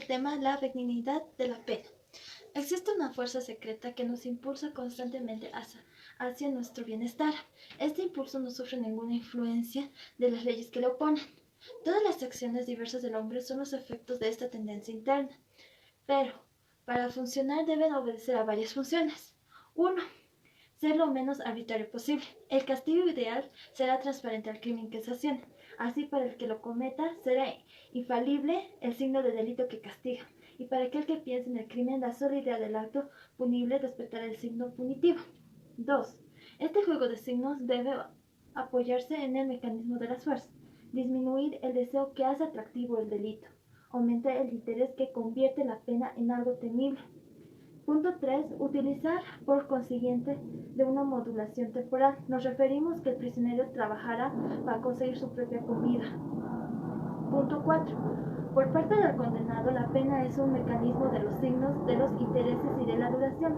tema la benignidad de la pena. Existe una fuerza secreta que nos impulsa constantemente hacia nuestro bienestar. Este impulso no sufre ninguna influencia de las leyes que le oponen. Todas las acciones diversas del hombre son los efectos de esta tendencia interna, pero para funcionar deben obedecer a varias funciones. 1. Ser lo menos arbitrario posible. El castigo ideal será transparente al crimen que sancione. Así, para el que lo cometa será infalible el signo de delito que castiga, y para aquel que piense en el crimen, la sola idea del acto punible respetará el signo punitivo. 2. Este juego de signos debe apoyarse en el mecanismo de las fuerzas, disminuir el deseo que hace atractivo el delito, aumentar el interés que convierte la pena en algo temible. Punto 3. Utilizar, por consiguiente, de una modulación temporal. Nos referimos que el prisionero trabajará para conseguir su propia comida. Punto 4. Por parte del condenado, la pena es un mecanismo de los signos, de los intereses y de la duración.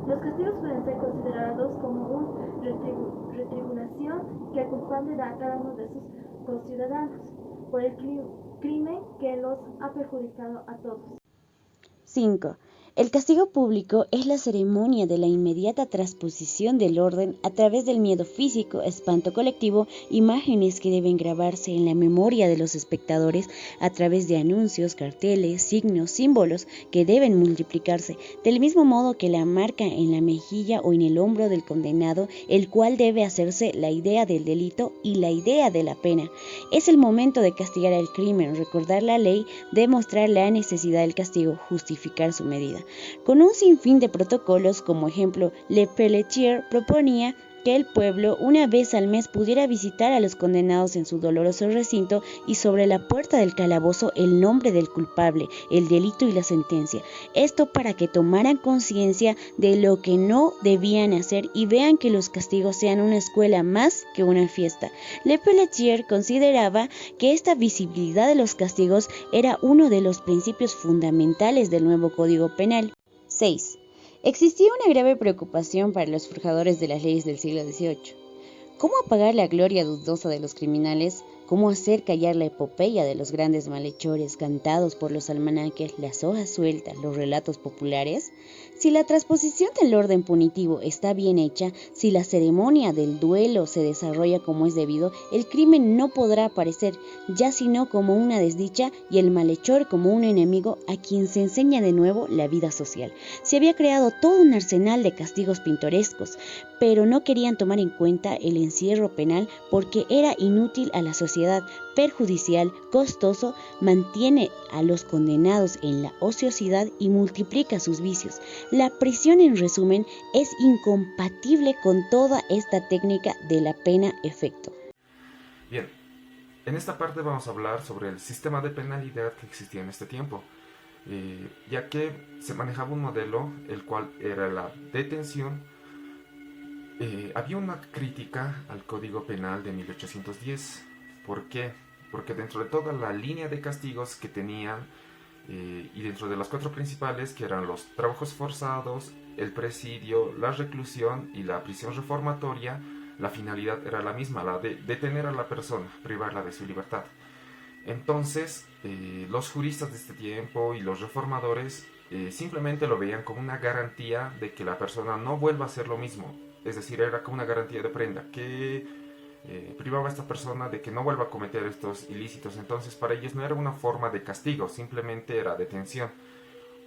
Los castigos pueden ser considerados como una retribución que el culpable da a cada uno de sus conciudadanos por el crimen que los ha perjudicado a todos. 5. El castigo público es la ceremonia de la inmediata transposición del orden a través del miedo físico, espanto colectivo, imágenes que deben grabarse en la memoria de los espectadores a través de anuncios, carteles, signos, símbolos que deben multiplicarse, del mismo modo que la marca en la mejilla o en el hombro del condenado, el cual debe hacerse la idea del delito y la idea de la pena. Es el momento de castigar el crimen, recordar la ley, demostrar la necesidad del castigo, justificar su medida. Con un sinfín de protocolos, como ejemplo, Le Pelletier proponía que el pueblo una vez al mes pudiera visitar a los condenados en su doloroso recinto y sobre la puerta del calabozo el nombre del culpable, el delito y la sentencia. Esto para que tomaran conciencia de lo que no debían hacer y vean que los castigos sean una escuela más que una fiesta. Le Pelletier consideraba que esta visibilidad de los castigos era uno de los principios fundamentales del nuevo Código Penal. 6. Existía una grave preocupación para los forjadores de las leyes del siglo XVIII. ¿Cómo apagar la gloria dudosa de los criminales? ¿Cómo hacer callar la epopeya de los grandes malhechores cantados por los almanaques, las hojas sueltas, los relatos populares? Si la transposición del orden punitivo está bien hecha, si la ceremonia del duelo se desarrolla como es debido, el crimen no podrá aparecer, ya sino como una desdicha y el malhechor como un enemigo a quien se enseña de nuevo la vida social. Se había creado todo un arsenal de castigos pintorescos, pero no querían tomar en cuenta el encierro penal porque era inútil a la sociedad, perjudicial, costoso, mantiene a los condenados en la ociosidad y multiplica sus vicios. La prisión, en resumen, es incompatible con toda esta técnica de la pena-efecto. Bien, en esta parte vamos a hablar sobre el sistema de penalidad que existía en este tiempo, ya que se manejaba un modelo, el cual era la detención. Había una crítica al Código Penal de 1810. ¿Por qué? Porque dentro de toda la línea de castigos que tenían, y dentro de las 4 principales, que eran los trabajos forzados, el presidio, la reclusión y la prisión reformatoria, la finalidad era la misma, la de detener a la persona, privarla de su libertad. Entonces, los juristas de este tiempo y los reformadores simplemente lo veían como una garantía de que la persona no vuelva a hacer lo mismo. Es decir, era como una garantía de prenda que privaba a esta persona de que no vuelva a cometer estos ilícitos. Entonces, para ellos no era una forma de castigo, simplemente era detención,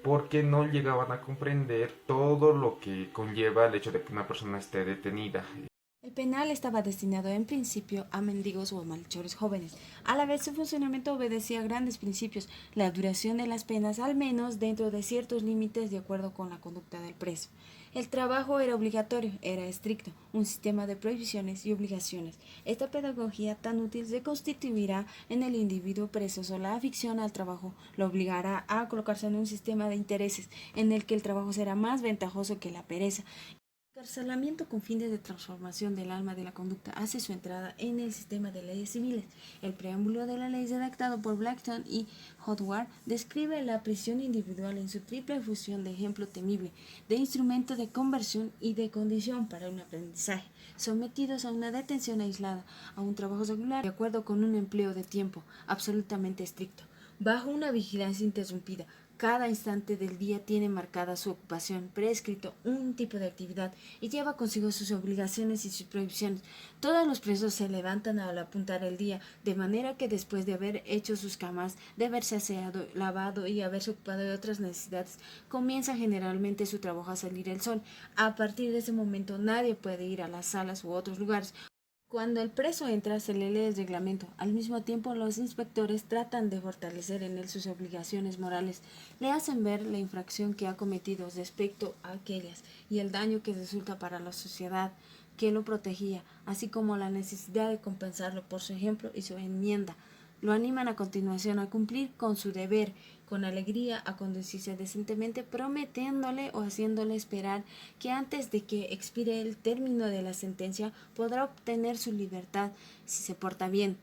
porque no llegaban a comprender todo lo que conlleva el hecho de que una persona esté detenida. El penal estaba destinado en principio a mendigos o a malhechores jóvenes. A la vez, su funcionamiento obedecía a grandes principios, la duración de las penas al menos dentro de ciertos límites de acuerdo con la conducta del preso. El trabajo era obligatorio, era estricto, un sistema de prohibiciones y obligaciones. Esta pedagogía tan útil se constituirá en el individuo preso. La afición al trabajo lo obligará a colocarse en un sistema de intereses en el que el trabajo será más ventajoso que la pereza. El encarcelamiento con fines de transformación del alma de la conducta hace su entrada en el sistema de leyes civiles. El preámbulo de la ley redactado por Blackstone y Howard describe la prisión individual en su triple función de ejemplo temible, de instrumento de conversión y de condición para un aprendizaje, sometidos a una detención aislada, a un trabajo regular, de acuerdo con un empleo de tiempo absolutamente estricto, bajo una vigilancia interrumpida, cada instante del día tiene marcada su ocupación, prescrito un tipo de actividad y lleva consigo sus obligaciones y sus prohibiciones. Todos los presos se levantan al apuntar el día, de manera que después de haber hecho sus camas, de haberse aseado, lavado y haberse ocupado de otras necesidades, comienza generalmente su trabajo a salir el sol. A partir de ese momento nadie puede ir a las salas u otros lugares. Cuando el preso entra, se le lee el reglamento. Al mismo tiempo, los inspectores tratan de fortalecer en él sus obligaciones morales. Le hacen ver la infracción que ha cometido respecto a aquellas y el daño que resulta para la sociedad que lo protegía, así como la necesidad de compensarlo por su ejemplo y su enmienda. Lo animan a continuación a cumplir con su deber, con alegría, a conducirse decentemente, prometiéndole o haciéndole esperar que antes de que expire el término de la sentencia podrá obtener su libertad si se porta bien.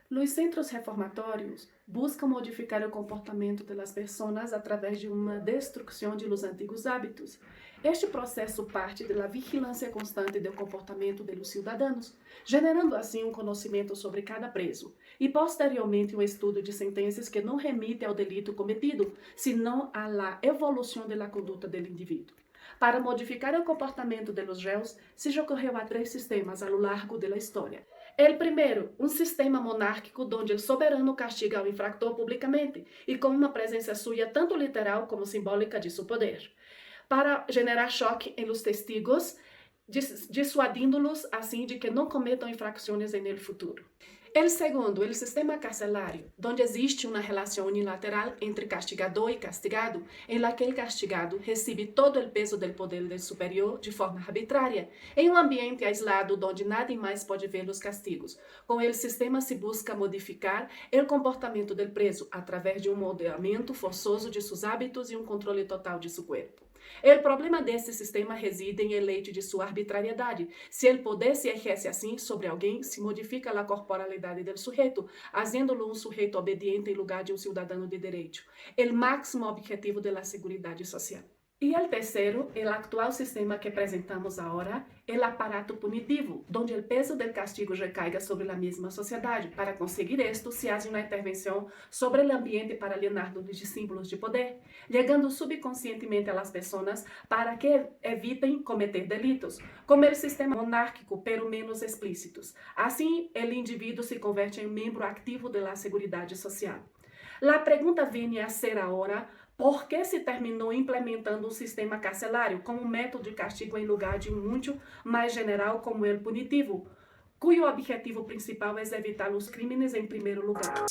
Los centros reformatórios buscam modificar o comportamento das pessoas através de uma destruição de los antigos hábitos. Este processo parte da vigilância constante do comportamento dos cidadãos, generando assim um conhecimento sobre cada preso, e posteriormente um estudo de sentenças que não remite ao delito cometido, senão à la evolução da conduta do indivíduo. Para modificar o comportamento dos réus, se recorreu a 3 sistemas ao largo da história. El primeiro, um sistema monárquico onde o soberano castiga o infractor publicamente e com uma presença sua tanto literal como simbólica de seu poder, para generar choque em los testigos, dissuadindo-los assim de que não cometam infracções em el futuro. El segundo, o sistema carcerário, onde existe uma relação unilateral entre castigador e castigado, em la que el castigado recebe todo o peso do poder del superior de forma arbitrária, em um ambiente aislado onde nadie mais pode ver os castigos. Com el sistema se busca modificar o comportamento del preso através de um modelamento forçoso de seus hábitos e um controle total de seu corpo. O problema desse sistema reside em el hecho de sua arbitrariedade. Se o poder se exerce assim sobre alguém, se modifica a corporalidade del sujeito, fazendo-lo um sujeito obediente em lugar de um cidadão de direito. O máximo objetivo da seguridade social. E o terceiro, o atual sistema que apresentamos agora, é o aparato punitivo, onde o peso do castigo recaiga sobre a mesma sociedade. Para conseguir isto, se faz uma intervenção sobre o ambiente para alienar-los de símbolos de poder, chegando subconscientemente às pessoas para que evitem cometer delitos, como o sistema monárquico, pero menos explícitos. Assim, o indivíduo se converte em membro ativo da seguridade social. A pergunta vem a ser agora: por que se terminou implementando um sistema carcerário como método de castigo em lugar de um muito mais general como o punitivo, cujo objetivo principal é evitar os crimes em primeiro lugar?